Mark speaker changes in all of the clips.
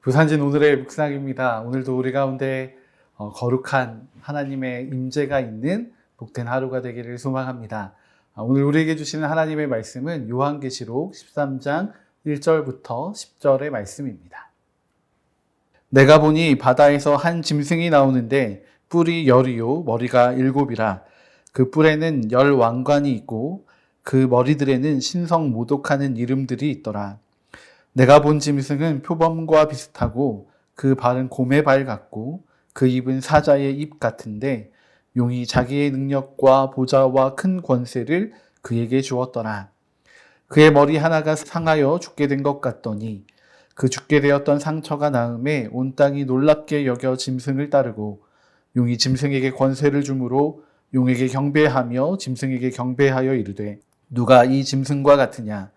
Speaker 1: 부산진 오늘의 묵상입니다. 오늘도 우리 가운데 거룩한 하나님의 임재가 있는 복된 하루가 되기를 소망합니다. 오늘 우리에게 주시는 하나님의 말씀은 요한계시록 13장 1절부터 10절의 말씀입니다. 내가 보니 바다에서 한 짐승이 나오는데 뿔이 10이요 머리가 7이라. 그 뿔에는 10 왕관이 있고 그 머리들에는 신성 모독하는 이름들이 있더라. 내가 본 짐승은 표범과 비슷하고 그 발은 곰의 발 같고 그 입은 사자의 입 같은데 용이 자기의 능력과 보좌와 큰 권세를 그에게 주었더라. 그의 머리 하나가 상하여 죽게 된 것 같더니 그 죽게 되었던 상처가 나음에 온 땅이 놀랍게 여겨 짐승을 따르고 용이 짐승에게 권세를 주므로 용에게 경배하며 짐승에게 경배하여 이르되 누가 이 짐승과 같으냐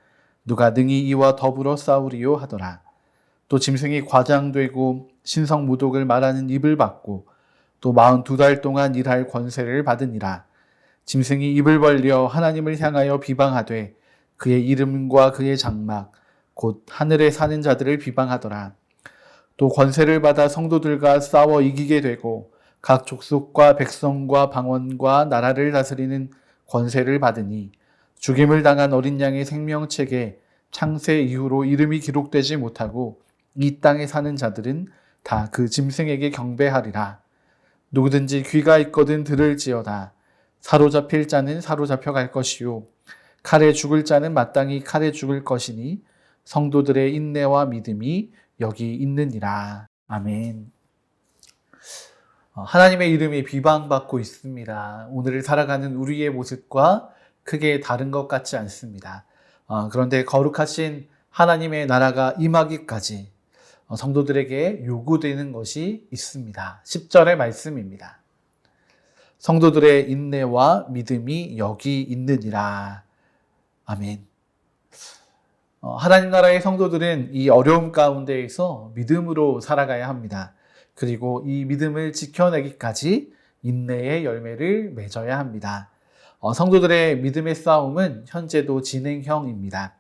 Speaker 1: 누가 능히 이와 더불어 싸우리요 하더라. 또 짐승이 과장되고 신성모독을 말하는 입을 받고 또 42달 동안 일할 권세를 받으니라. 짐승이 입을 벌려 하나님을 향하여 비방하되 그의 이름과 그의 장막 곧 하늘에 사는 자들을 비방하더라. 또 권세를 받아 성도들과 싸워 이기게 되고 각 족속과 백성과 방언과 나라를 다스리는 권세를 받으니 죽임을 당한 어린 양의 생명책에 창세 이후로 이름이 기록되지 못하고 이 땅에 사는 자들은 다 그 짐승에게 경배하리라. 누구든지 귀가 있거든 들을지어다. 사로잡힐 자는 사로잡혀 갈 것이요 칼에 죽을 자는 마땅히 칼에 죽을 것이니 성도들의 인내와 믿음이 여기 있느니라. 아멘. 하나님의 이름이 비방받고 있습니다. 오늘을 살아가는 우리의 모습과 크게 다른 것 같지 않습니다. 그런데 거룩하신 하나님의 나라가 임하기까지 성도들에게 요구되는 것이 있습니다. 10절의 말씀입니다. 성도들의 인내와 믿음이 여기 있느니라. 아멘. 하나님 나라의 성도들은 이 어려움 가운데에서 믿음으로 살아가야 합니다. 그리고 이 믿음을 지켜내기까지 인내의 열매를 맺어야 합니다. 성도들의 믿음의 싸움은 현재도 진행형입니다.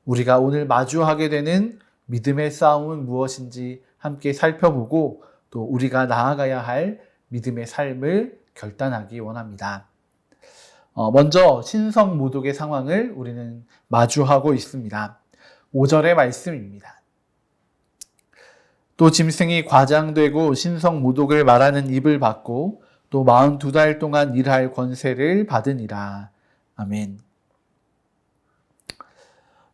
Speaker 1: 우리가 오늘 마주하게 되는 믿음의 싸움은 무엇인지 함께 살펴보고 또 우리가 나아가야 할 믿음의 삶을 결단하기 원합니다. 먼저 신성모독의 상황을 우리는 마주하고 있습니다. 5절의 말씀입니다. 또 짐승이 과장되고 신성모독을 말하는 입을 받고 또 42달 동안 일할 권세를 받으니라. 아멘.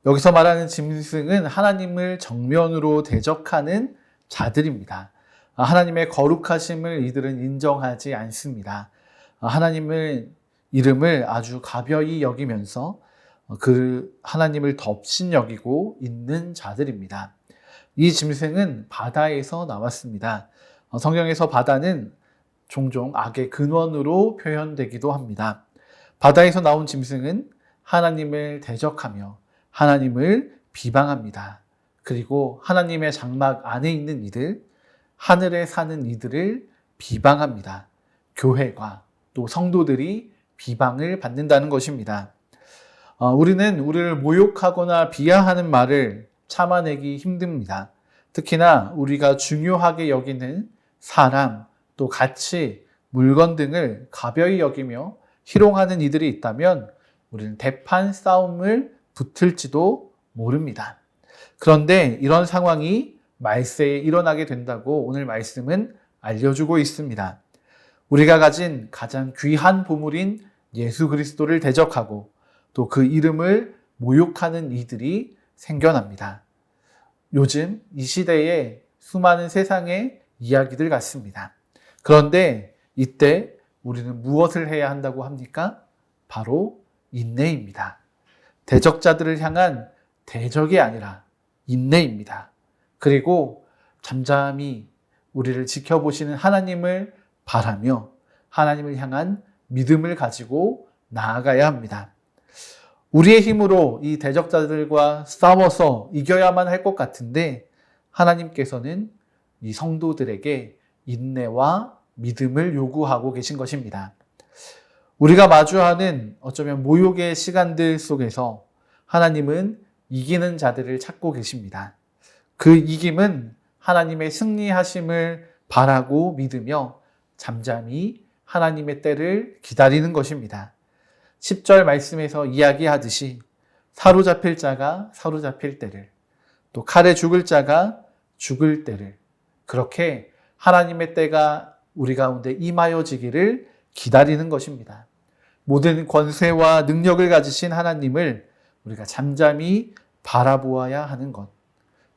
Speaker 1: 여기서 말하는 짐승은 하나님을 정면으로 대적하는 자들입니다. 하나님의 거룩하심을 이들은 인정하지 않습니다. 하나님의 이름을 아주 가벼이 여기면서 그 하나님을 덮신 여기고 있는 자들입니다. 이 짐승은 바다에서 나왔습니다. 성경에서 바다는 종종 악의 근원으로 표현되기도 합니다. 바다에서 나온 짐승은 하나님을 대적하며 하나님을 비방합니다. 그리고 하나님의 장막 안에 있는 이들, 하늘에 사는 이들을 비방합니다. 교회가 또 성도들이 비방을 받는다는 것입니다. 우리는 우리를 모욕하거나 비하하는 말을 참아내기 힘듭니다. 특히나 우리가 중요하게 여기는 사람, 또 가치, 물건 등을 가벼이 여기며 희롱하는 이들이 있다면 우리는 대판 싸움을 붙을지도 모릅니다. 그런데 이런 상황이 말세에 일어나게 된다고 오늘 말씀은 알려주고 있습니다. 우리가 가진 가장 귀한 보물인 예수 그리스도를 대적하고 또 그 이름을 모욕하는 이들이 생겨납니다. 요즘 이 시대에 수많은 세상의 이야기들 같습니다. 그런데 이때 우리는 무엇을 해야 한다고 합니까? 바로 인내입니다. 대적자들을 향한 대적이 아니라 인내입니다. 그리고 잠잠히 우리를 지켜보시는 하나님을 바라며 하나님을 향한 믿음을 가지고 나아가야 합니다. 우리의 힘으로 이 대적자들과 싸워서 이겨야만 할 것 같은데 하나님께서는 이 성도들에게 인내와 믿음을 요구하고 계신 것입니다. 우리가 마주하는 어쩌면 모욕의 시간들 속에서 하나님은 이기는 자들을 찾고 계십니다. 그 이김은 하나님의 승리하심을 바라고 믿으며 잠잠히 하나님의 때를 기다리는 것입니다. 10절 말씀에서 이야기하듯이 사로잡힐 자가 사로잡힐 때를, 또 칼에 죽을 자가 죽을 때를, 그렇게 하나님의 때가 우리 가운데 임하여지기를 기다리는 것입니다. 모든 권세와 능력을 가지신 하나님을 우리가 잠잠히 바라보아야 하는 것,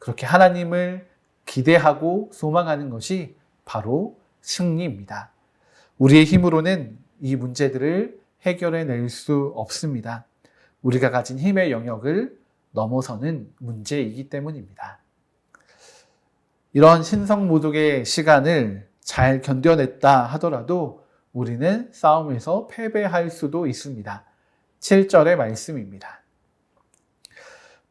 Speaker 1: 그렇게 하나님을 기대하고 소망하는 것이 바로 승리입니다. 우리의 힘으로는 이 문제들을 해결해낼 수 없습니다. 우리가 가진 힘의 영역을 넘어서는 문제이기 때문입니다. 이런 신성모독의 시간을 잘 견뎌냈다 하더라도 우리는 싸움에서 패배할 수도 있습니다. 7절의 말씀입니다.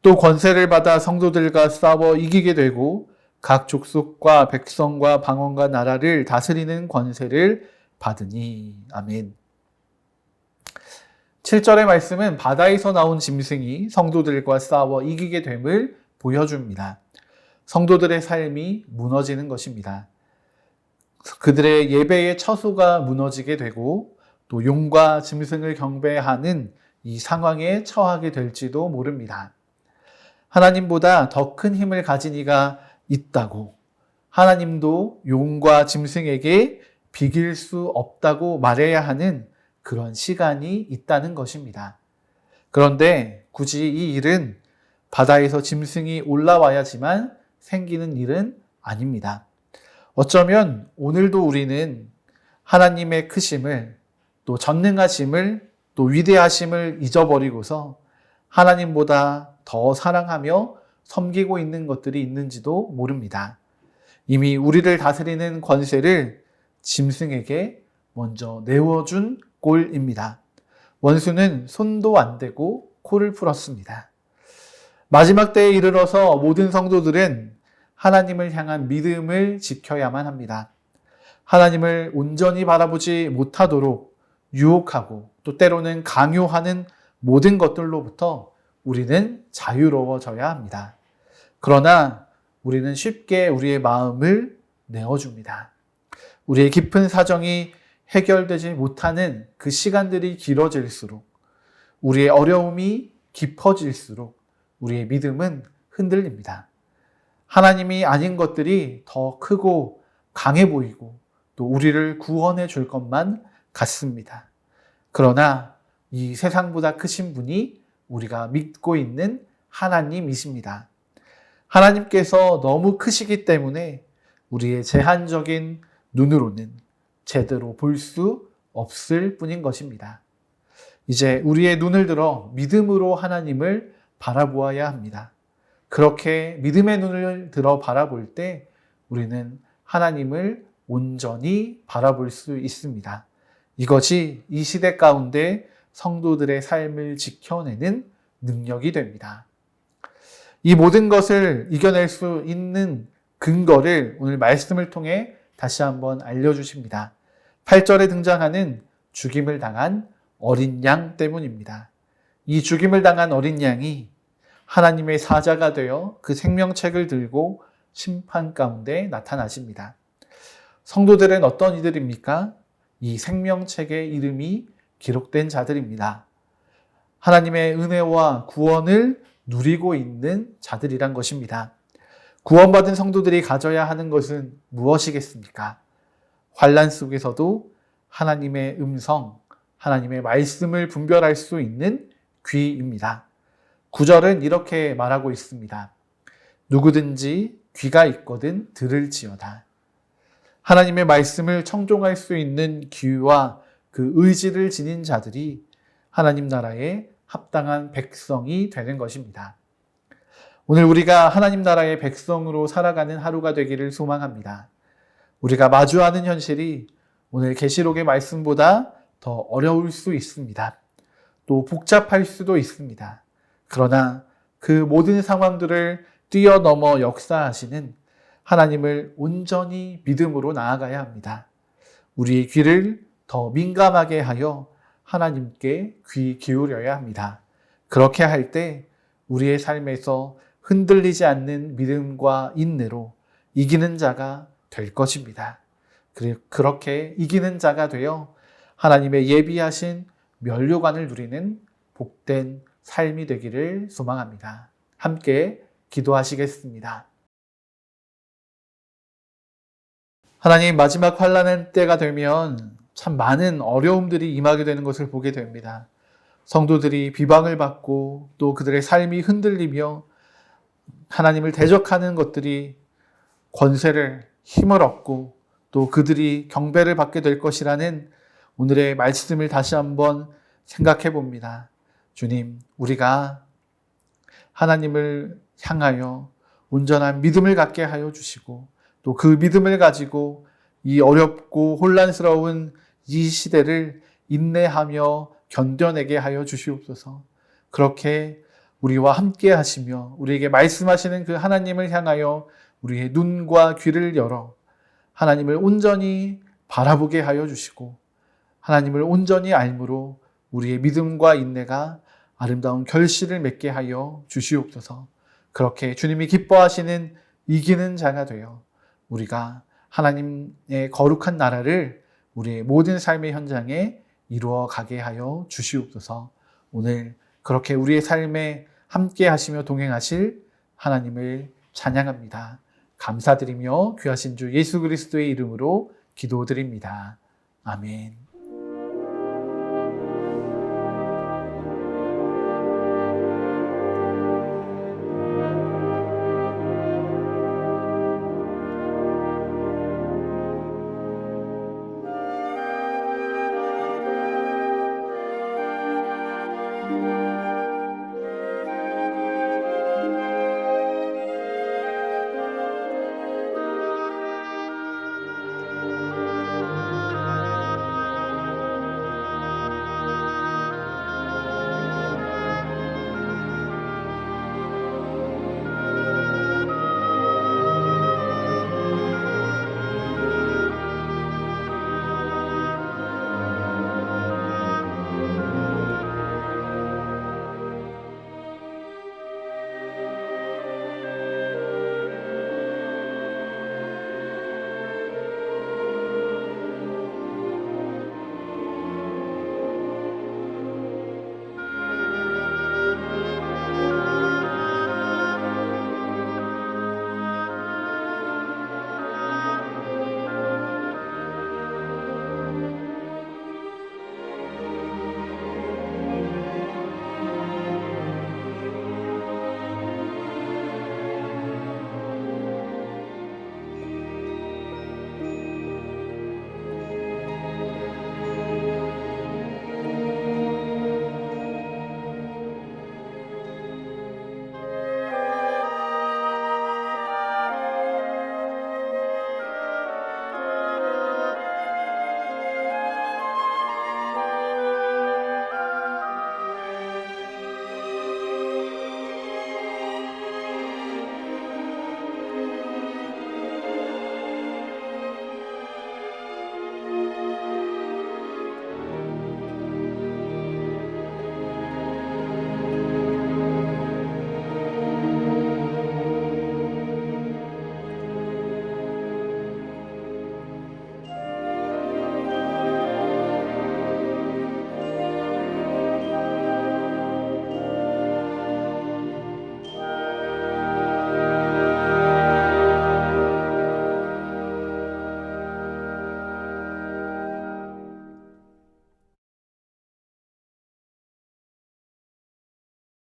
Speaker 1: 또 권세를 받아 성도들과 싸워 이기게 되고 각 족속과 백성과 방언과 나라를 다스리는 권세를 받으니. 아멘. 7절의 말씀은 바다에서 나온 짐승이 성도들과 싸워 이기게 됨을 보여줍니다. 성도들의 삶이 무너지는 것입니다. 그들의 예배의 처소가 무너지게 되고 또 용과 짐승을 경배하는 이 상황에 처하게 될지도 모릅니다. 하나님보다 더 큰 힘을 가진 이가 있다고, 하나님도 용과 짐승에게 비길 수 없다고 말해야 하는 그런 시간이 있다는 것입니다. 그런데 굳이 이 일은 바다에서 짐승이 올라와야지만 생기는 일은 아닙니다. 어쩌면 오늘도 우리는 하나님의 크심을, 또 전능하심을, 또 위대하심을 잊어버리고서 하나님보다 더 사랑하며 섬기고 있는 것들이 있는지도 모릅니다. 이미 우리를 다스리는 권세를 짐승에게 먼저 내어준 꼴입니다. 원수는 손도 안 대고 코를 풀었습니다. 마지막 때에 이르러서 모든 성도들은 하나님을 향한 믿음을 지켜야만 합니다. 하나님을 온전히 바라보지 못하도록 유혹하고 또 때로는 강요하는 모든 것들로부터 우리는 자유로워져야 합니다. 그러나 우리는 쉽게 우리의 마음을 내어줍니다. 우리의 깊은 사정이 해결되지 못하는 그 시간들이 길어질수록, 우리의 어려움이 깊어질수록 우리의 믿음은 흔들립니다. 하나님이 아닌 것들이 더 크고 강해 보이고 또 우리를 구원해 줄 것만 같습니다. 그러나 이 세상보다 크신 분이 우리가 믿고 있는 하나님이십니다. 하나님께서 너무 크시기 때문에 우리의 제한적인 눈으로는 제대로 볼 수 없을 뿐인 것입니다. 이제 우리의 눈을 들어 믿음으로 하나님을 바라보아야 합니다. 그렇게 믿음의 눈을 들어 바라볼 때 우리는 하나님을 온전히 바라볼 수 있습니다. 이것이 이 시대 가운데 성도들의 삶을 지켜내는 능력이 됩니다. 이 모든 것을 이겨낼 수 있는 근거를 오늘 말씀을 통해 다시 한번 알려주십니다. 8절에 등장하는 죽임을 당한 어린 양 때문입니다. 이 죽임을 당한 어린 양이 하나님의 사자가 되어 그 생명책을 들고 심판 가운데 나타나십니다. 성도들은 어떤 이들입니까? 이 생명책의 이름이 기록된 자들입니다. 하나님의 은혜와 구원을 누리고 있는 자들이란 것입니다. 구원받은 성도들이 가져야 하는 것은 무엇이겠습니까? 환난 속에서도 하나님의 음성, 하나님의 말씀을 분별할 수 있는 귀입니다. 9절은 이렇게 말하고 있습니다. 누구든지 귀가 있거든 들을지어다. 하나님의 말씀을 청종할 수 있는 귀와 그 의지를 지닌 자들이 하나님 나라의 합당한 백성이 되는 것입니다. 오늘 우리가 하나님 나라의 백성으로 살아가는 하루가 되기를 소망합니다. 우리가 마주하는 현실이 오늘 계시록의 말씀보다 더 어려울 수 있습니다. 또 복잡할 수도 있습니다. 그러나 그 모든 상황들을 뛰어넘어 역사하시는 하나님을 온전히 믿음으로 나아가야 합니다. 우리의 귀를 더 민감하게 하여 하나님께 귀 기울여야 합니다. 그렇게 할 때 우리의 삶에서 흔들리지 않는 믿음과 인내로 이기는 자가 될 것입니다. 그렇게 이기는 자가 되어 하나님의 예비하신 면류관을 누리는 복된 삶이 되기를 소망합니다. 함께 기도하시겠습니다. 하나님, 마지막 환난의 때가 되면 참 많은 어려움들이 임하게 되는 것을 보게 됩니다. 성도들이 비방을 받고 또 그들의 삶이 흔들리며 하나님을 대적하는 것들이 권세를, 힘을 얻고 또 그들이 경배를 받게 될 것이라는 오늘의 말씀을 다시 한번 생각해 봅니다. 주님, 우리가 하나님을 향하여 온전한 믿음을 갖게 하여 주시고 또 그 믿음을 가지고 이 어렵고 혼란스러운 이 시대를 인내하며 견뎌내게 하여 주시옵소서. 그렇게 우리와 함께 하시며 우리에게 말씀하시는 그 하나님을 향하여 우리의 눈과 귀를 열어 하나님을 온전히 바라보게 하여 주시고 하나님을 온전히 알므로 우리의 믿음과 인내가 아름다운 결실을 맺게 하여 주시옵소서. 그렇게 주님이 기뻐하시는 이기는 자가 되어 우리가 하나님의 거룩한 나라를 우리의 모든 삶의 현장에 이루어 가게 하여 주시옵소서. 오늘 그렇게 우리의 삶에 함께 하시며 동행하실 하나님을 찬양합니다. 감사드리며 귀하신 주 예수 그리스도의 이름으로 기도드립니다. 아멘.